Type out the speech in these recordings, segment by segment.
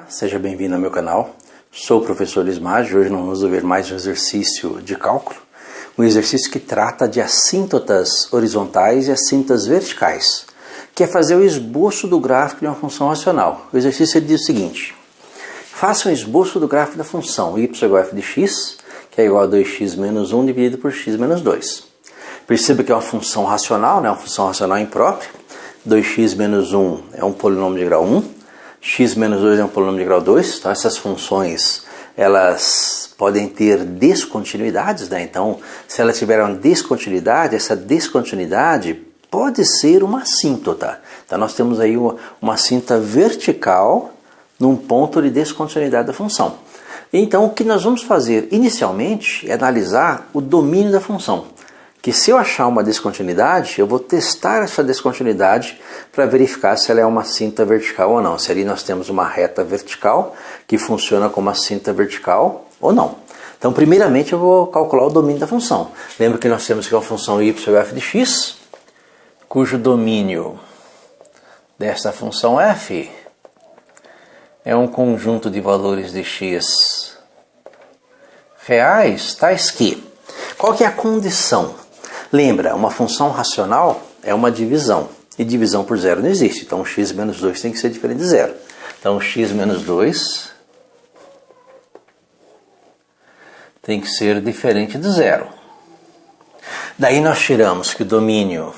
seja bem-vindo ao meu canal. Sou o professor Luiz Maggi. Hoje nós vamos ver mais um exercício de cálculo. Um exercício que trata de assíntotas horizontais e assíntotas verticais, que é fazer o esboço do gráfico de uma função racional. O exercício diz o seguinte: faça um esboço do gráfico da função y igual a f de x, que é igual a 2x menos 1 dividido por x menos 2. Perceba que é uma função racional, né? Uma função racional imprópria. 2x menos 1 é um polinômio de grau 1. x menos 2 é um polinômio de grau 2, então essas funções elas podem ter descontinuidades, né? Então, se ela tiver uma descontinuidade, essa descontinuidade pode ser uma assíntota. Então, nós temos aí uma assíntota vertical num ponto de descontinuidade da função. Então, o que nós vamos fazer inicialmente é analisar o domínio da função. Que se eu achar uma descontinuidade, eu vou testar essa descontinuidade para verificar se ela é uma assíntota vertical ou não. Se ali nós temos uma reta vertical que funciona como assíntota vertical ou não. Então, primeiramente, eu vou calcular o domínio da função. Lembra que nós temos que uma função y igual a f de x, cujo domínio desta função f é um conjunto de valores de x reais, tais que... Qual que é a condição? Lembra, uma função racional é uma divisão, e divisão por zero não existe, então x menos 2 tem que ser diferente de zero. Então x menos 2 tem que ser diferente de zero. Daí nós tiramos que o domínio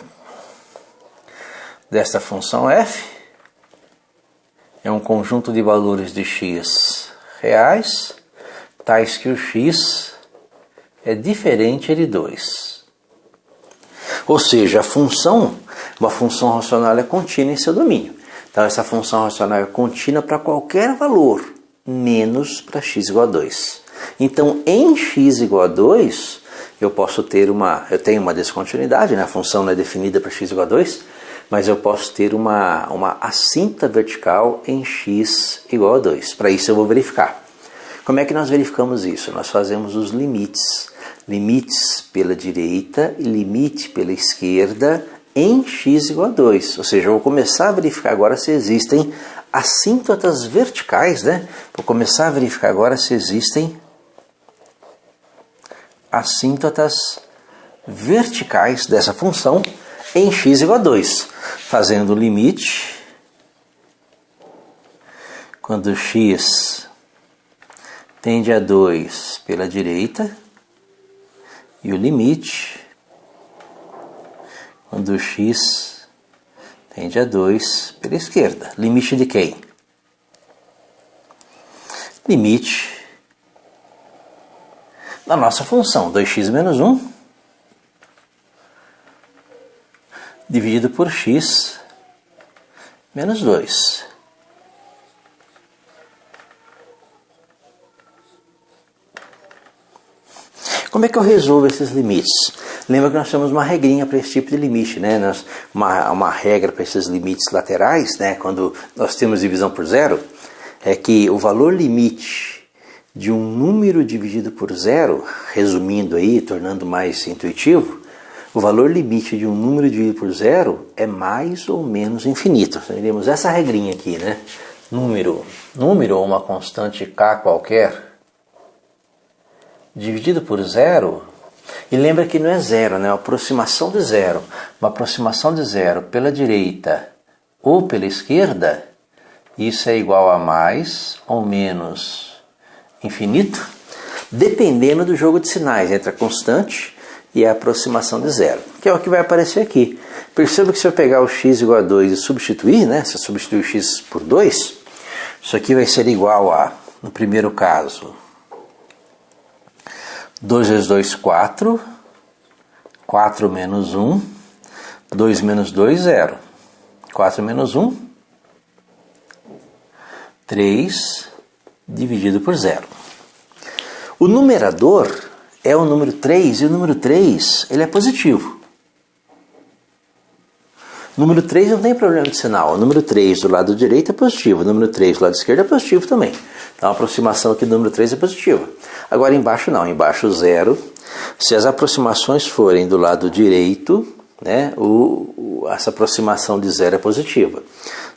desta função f é um conjunto de valores de x reais, tais que o x é diferente de 2. Ou seja, uma função racional é contínua em seu domínio. Então essa função racional é contínua para qualquer valor, menos para x igual a 2. Então em x igual a 2, eu tenho uma descontinuidade, né? A função não é definida para x igual a 2, mas eu posso ter uma assíntota vertical em x igual a 2. Para isso eu vou verificar. Como é que nós verificamos isso? Nós fazemos os limites. Limites pela direita e limite pela esquerda em x igual a 2. Ou seja, eu vou começar a verificar agora se existem assíntotas verticais, né? Vou começar a verificar agora se existem assíntotas verticais dessa função em x igual a 2. Fazendo o limite, quando x tende a 2 pela direita, e o limite, quando x tende a 2 pela esquerda. Limite de quem? Limite da nossa função, 2x menos 1, dividido por x menos 2. Como é que eu resolvo esses limites? Lembra que nós temos uma regrinha para esse tipo de limite, né? Uma regra para esses limites laterais, né? Quando nós temos divisão por zero, é que o valor limite de um número dividido por zero, resumindo aí, tornando mais intuitivo, o valor limite de um número dividido por zero é mais ou menos infinito. Nós temos essa regrinha aqui, né? Número ou uma constante k qualquer, dividido por zero, e lembra que não é zero, né? É uma aproximação de zero. Uma aproximação de zero pela direita ou pela esquerda, isso é igual a mais ou menos infinito, dependendo do jogo de sinais entre a constante e a aproximação de zero, que é o que vai aparecer aqui. Perceba que se eu pegar o x igual a 2 e substituir, né? Se eu substituir o x por 2, isso aqui vai ser igual a, no primeiro caso, 2 vezes 2, 4. 4 menos 1. 2 menos 2, 0. 4 menos 1, 3, dividido por 0. O numerador é o número 3, e o número 3 ele é positivo. O número 3 não tem problema de sinal. O número 3 do lado direito é positivo. O número 3 do lado esquerdo é positivo também. Então a aproximação aqui do número 3 é positiva. Agora embaixo não. Embaixo 0. Se as aproximações forem do lado direito, né, essa aproximação de zero é positiva.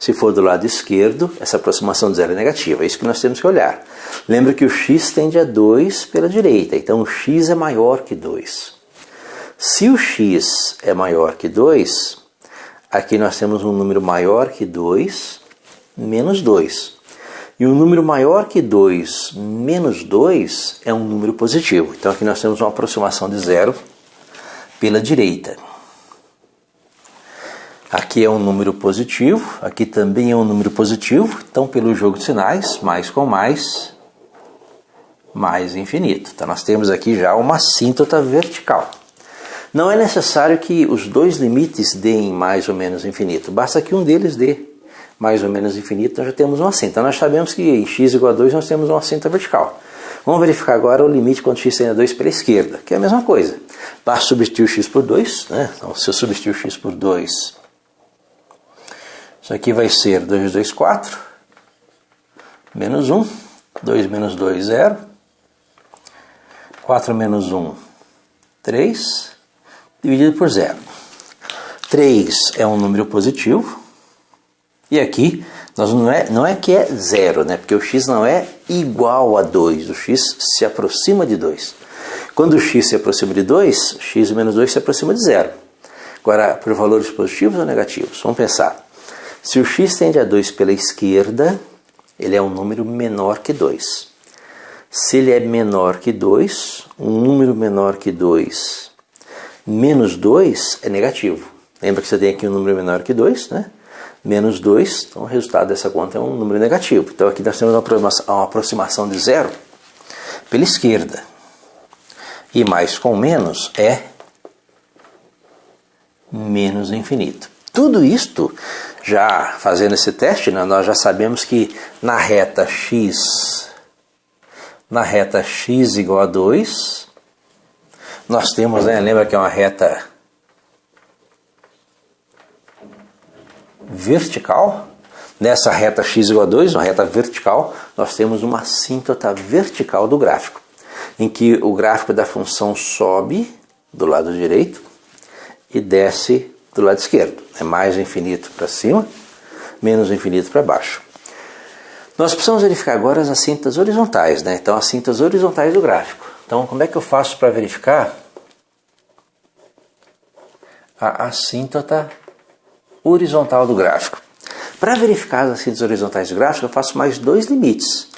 Se for do lado esquerdo, essa aproximação de zero é negativa. É isso que nós temos que olhar. Lembra que o x tende a 2 pela direita, então o x é maior que 2. Se o x é maior que 2, aqui nós temos um número maior que 2, menos 2. E um número maior que 2 menos 2 é um número positivo. Então aqui nós temos uma aproximação de zero pela direita. Aqui é um número positivo, aqui também é um número positivo. Então pelo jogo de sinais, mais com mais infinito. Então nós temos aqui já uma assíntota vertical. Não é necessário que os dois limites deem mais ou menos infinito. Basta que um deles dê mais ou menos infinito, nós já temos uma assíntota. Então nós sabemos que em x igual a 2 nós temos uma assíntota vertical. Vamos verificar agora o limite quando x tende a 2 pela esquerda, que é a mesma coisa. Basta substituir o x por 2, né? Então se eu substituir o x por 2, isso aqui vai ser 2 vezes 2, 4, menos 1, 2 menos 2, 0, 4 menos 1, 3, dividido por 0. 3 é um número positivo. E aqui, não é que é 0, né? Porque o x não é igual a 2, o x se aproxima de 2. Quando o x se aproxima de 2, x menos 2 se aproxima de 0. Agora, por valores positivos ou negativos? Vamos pensar. Se o x tende a 2 pela esquerda, ele é um número menor que 2. Se ele é menor que 2, um número menor que 2 menos 2 é negativo. Lembra que você tem aqui um número menor que 2, né? Menos 2, então o resultado dessa conta é um número negativo. Então aqui nós temos uma aproximação de zero pela esquerda. E mais com menos é menos infinito. Tudo isto, já fazendo esse teste, né, nós já sabemos que na reta x igual a 2, nós temos, né, lembra que é uma reta vertical? Nessa reta x igual a 2, uma reta vertical, nós temos uma assíntota vertical do gráfico, em que o gráfico da função sobe do lado direito e desce do lado esquerdo. É mais infinito para cima, menos infinito para baixo. Nós precisamos verificar agora as assíntotas horizontais, né? Então, as assíntotas horizontais do gráfico. Então, como é que eu faço para verificar a assíntota horizontal do gráfico? Para verificar as assíntotas horizontais do gráfico, eu faço mais dois limites.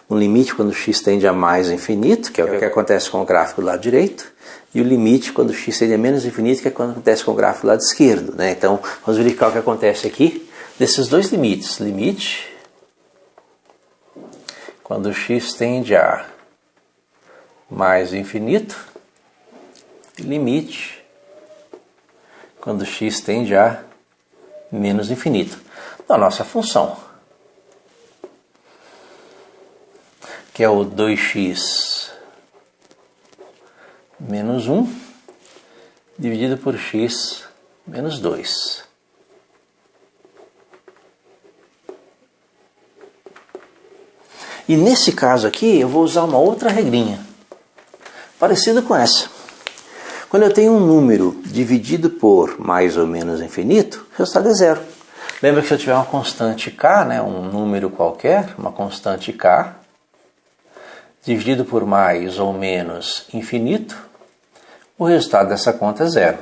Um limite quando x tende a mais infinito, que é o que acontece com o gráfico do lado direito, e o limite quando x tende a menos infinito, que é quando acontece com o gráfico do lado esquerdo, né? Então, vamos verificar o que acontece aqui desses dois limites. Limite quando x tende a mais infinito, e limite quando x tende a menos infinito. Da nossa função, que é o 2x menos 1 dividido por x menos 2. E nesse caso aqui eu vou usar uma outra regrinha, parecida com essa. Quando eu tenho um número dividido por mais ou menos infinito, o resultado é zero. Lembra que se eu tiver uma constante k, né, um número qualquer, uma constante k, dividido por mais ou menos infinito, o resultado dessa conta é zero.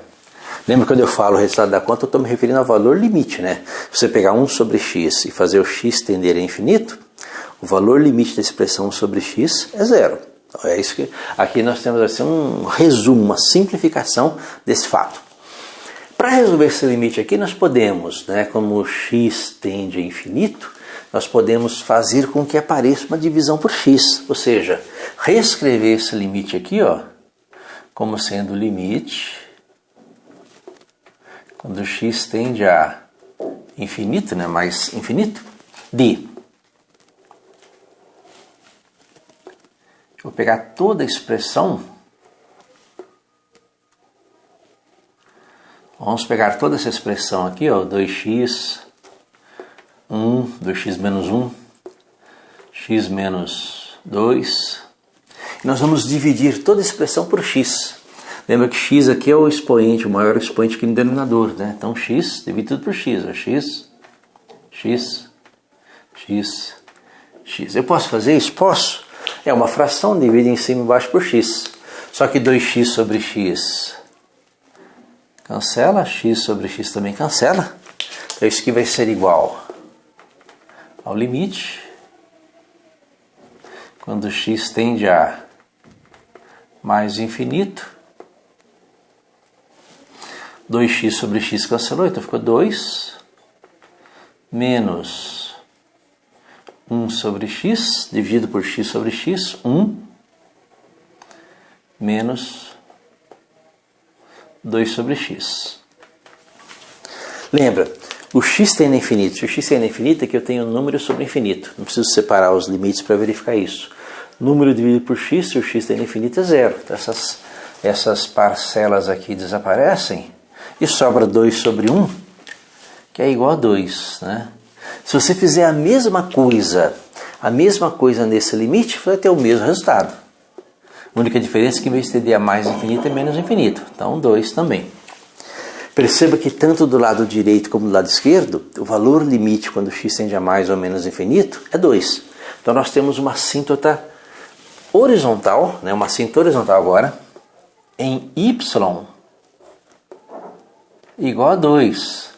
Lembra quando eu falo o resultado da conta, eu estou me referindo ao valor limite, né? Se você pegar 1 sobre x e fazer o x tender a infinito, o valor limite da expressão 1 sobre x é zero. Então, é isso que aqui nós temos assim, um resumo, uma simplificação desse fato. Para resolver esse limite aqui, nós podemos, né, como o x tende a infinito, nós podemos fazer com que apareça uma divisão por x, ou seja, reescrever esse limite aqui, ó, como sendo o limite quando x tende a infinito, né, mais infinito, de... Vou pegar toda a expressão. Vamos pegar toda essa expressão aqui, ó, 2x, 2x menos 1, x menos 2. E nós vamos dividir toda a expressão por x. Lembra que x aqui é o expoente, o maior expoente aqui no denominador, né? Então x dividido por x, é x, x, x, x. Eu posso fazer isso? Posso. É uma fração, divide em cima e embaixo por x. Só que 2x sobre x cancela, x sobre x também cancela. Então isso aqui vai ser igual ao limite, quando x tende a mais infinito, 2x sobre x cancelou, então ficou 2 menos 1 sobre x, dividido por x sobre x, 1 menos 2 sobre x. Lembra, o x tende a infinito. Se o x tende a infinito, aqui eu tenho número sobre infinito. Não preciso separar os limites para verificar isso. Número dividido por x, se o x tende a infinito, é zero. Então essas parcelas aqui desaparecem e sobra 2 sobre 1, que é igual a 2. Né? Se você fizer a mesma coisa nesse limite, vai ter o mesmo resultado. A única diferença é que em vez de tender a mais infinito, é menos infinito. Então 2 também. Perceba que tanto do lado direito como do lado esquerdo, o valor limite quando x tende a mais ou menos infinito é 2. Então nós temos uma assíntota horizontal, né, uma assíntota horizontal agora, em y igual a 2,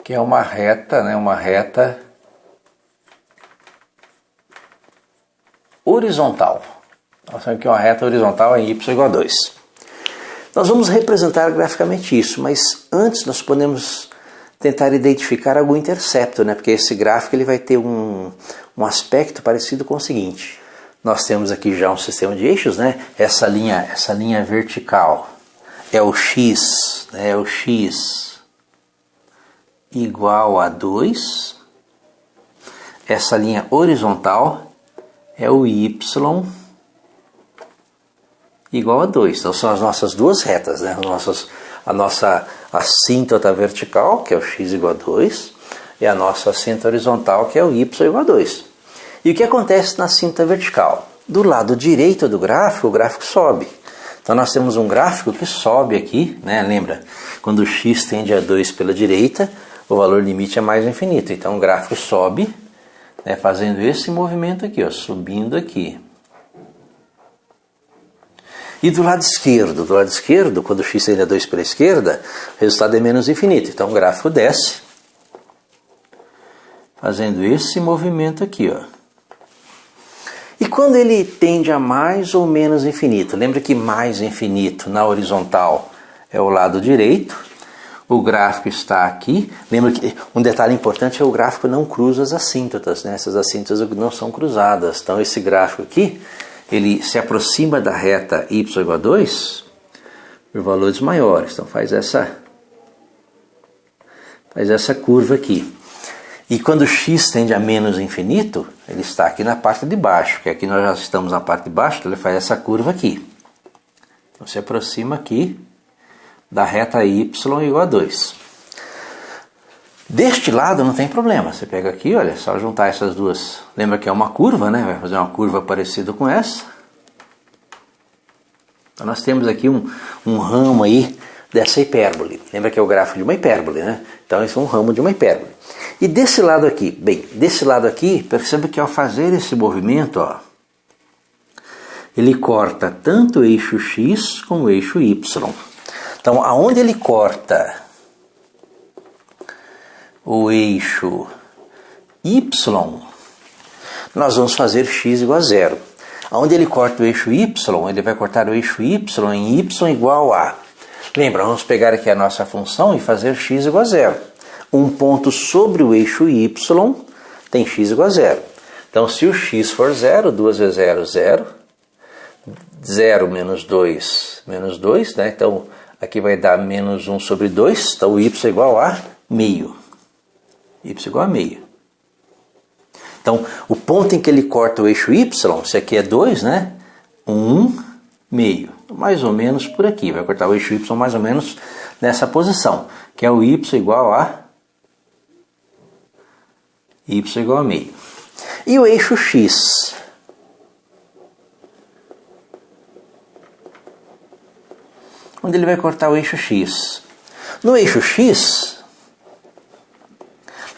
que é uma reta, né, uma reta horizontal. Nós sabemos que uma reta horizontal é y igual a 2. Nós vamos representar graficamente isso, mas antes nós podemos tentar identificar algum intercepto, né? Porque esse gráfico ele vai ter um aspecto parecido com o seguinte. Nós temos aqui já um sistema de eixos, né? Essa linha vertical é o x, né? É o x igual a 2. Essa linha horizontal é o y igual a 2. Então são as nossas duas retas, né? A nossa assíntota vertical, que é o x igual a 2, e a nossa assíntota horizontal, que é o y igual a 2. E o que acontece na assíntota vertical? Do lado direito do gráfico, o gráfico sobe. Então nós temos um gráfico que sobe aqui, né? Lembra? Quando o x tende a 2 pela direita, o valor limite é mais infinito. Então o gráfico sobe, né? Fazendo esse movimento aqui, ó, subindo aqui. E do lado esquerdo, quando o x tende a 2 pela esquerda, o resultado é menos infinito. Então o gráfico desce, fazendo esse movimento aqui, ó. E quando ele tende a mais ou menos infinito, lembra que mais infinito na horizontal é o lado direito, o gráfico está aqui. Lembra que um detalhe importante é o gráfico não cruza as assíntotas, né? Essas assíntotas não são cruzadas. Então esse gráfico aqui, ele se aproxima da reta y igual a 2 por valores maiores. Então faz essa curva aqui. E quando x tende a menos infinito, ele está aqui na parte de baixo, porque aqui nós já estamos na parte de baixo, então ele faz essa curva aqui. Então se aproxima aqui da reta y igual a 2. Deste lado não tem problema, você pega aqui, olha, só juntar essas duas. Lembra que é uma curva, né? Vai fazer uma curva parecida com essa. Então nós temos aqui um ramo aí dessa hipérbole. Lembra que é o gráfico de uma hipérbole, né? Então esse é um ramo de uma hipérbole. E desse lado aqui, perceba que ao fazer esse movimento, ó, ele corta tanto o eixo x como o eixo y. Então aonde ele corta o eixo y, nós vamos fazer x igual a 0. Onde ele corta o eixo y, ele vai cortar o eixo y em y igual a... Lembra, vamos pegar aqui a nossa função e fazer x igual a 0. Um ponto sobre o eixo y tem x igual a 0. Então se o x for 0, 2 vezes 0, 0. 0 menos 2, menos 2, né? Então aqui vai dar menos 1 sobre 2, então o y é igual a meio. Y igual a meio. Então, o ponto em que ele corta o eixo y, se aqui é 2, né? 1 meio. Mais ou menos por aqui. Vai cortar o eixo y mais ou menos nessa posição. Que é o y igual a meio. E o eixo x? onde ele vai cortar o eixo x. No eixo x,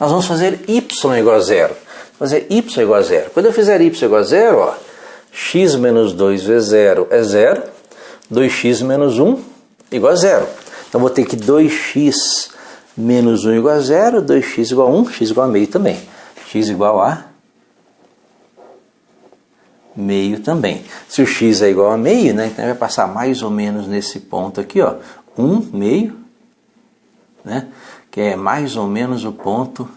nós vamos fazer y igual a zero. Fazer y igual a zero. Quando eu fizer y igual a zero, ó, x menos 2 vezes 0 é 0. 2x menos 1 igual a zero. Então vou ter que 2x menos 1 igual a 0, 2x igual a 1, x igual a meio também. X igual a meio também. Se o x é igual a meio, né, então vai passar mais ou menos nesse ponto aqui, ó, 1 meio, né, que é mais ou menos o ponto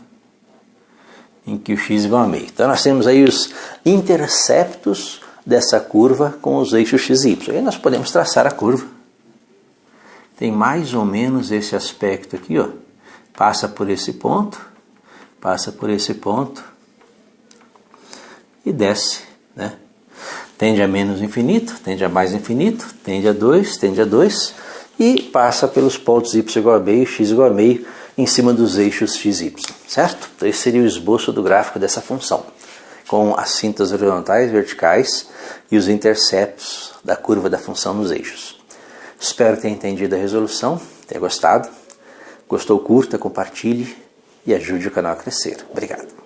em que o x é igual a meio. Então nós temos aí os interceptos dessa curva com os eixos x e y. Aí nós podemos traçar a curva. Tem mais ou menos esse aspecto aqui, ó. Passa por esse ponto e desce, né? Tende a menos infinito, tende a mais infinito, tende a 2 e passa pelos pontos y igual a meio, x igual a meio em cima dos eixos x e y, certo? Então esse seria o esboço do gráfico dessa função, com as cintas horizontais, verticais e os interceptos da curva da função nos eixos. Espero ter entendido a resolução, tenha gostado. Gostou, curta, compartilhe e ajude o canal a crescer. Obrigado.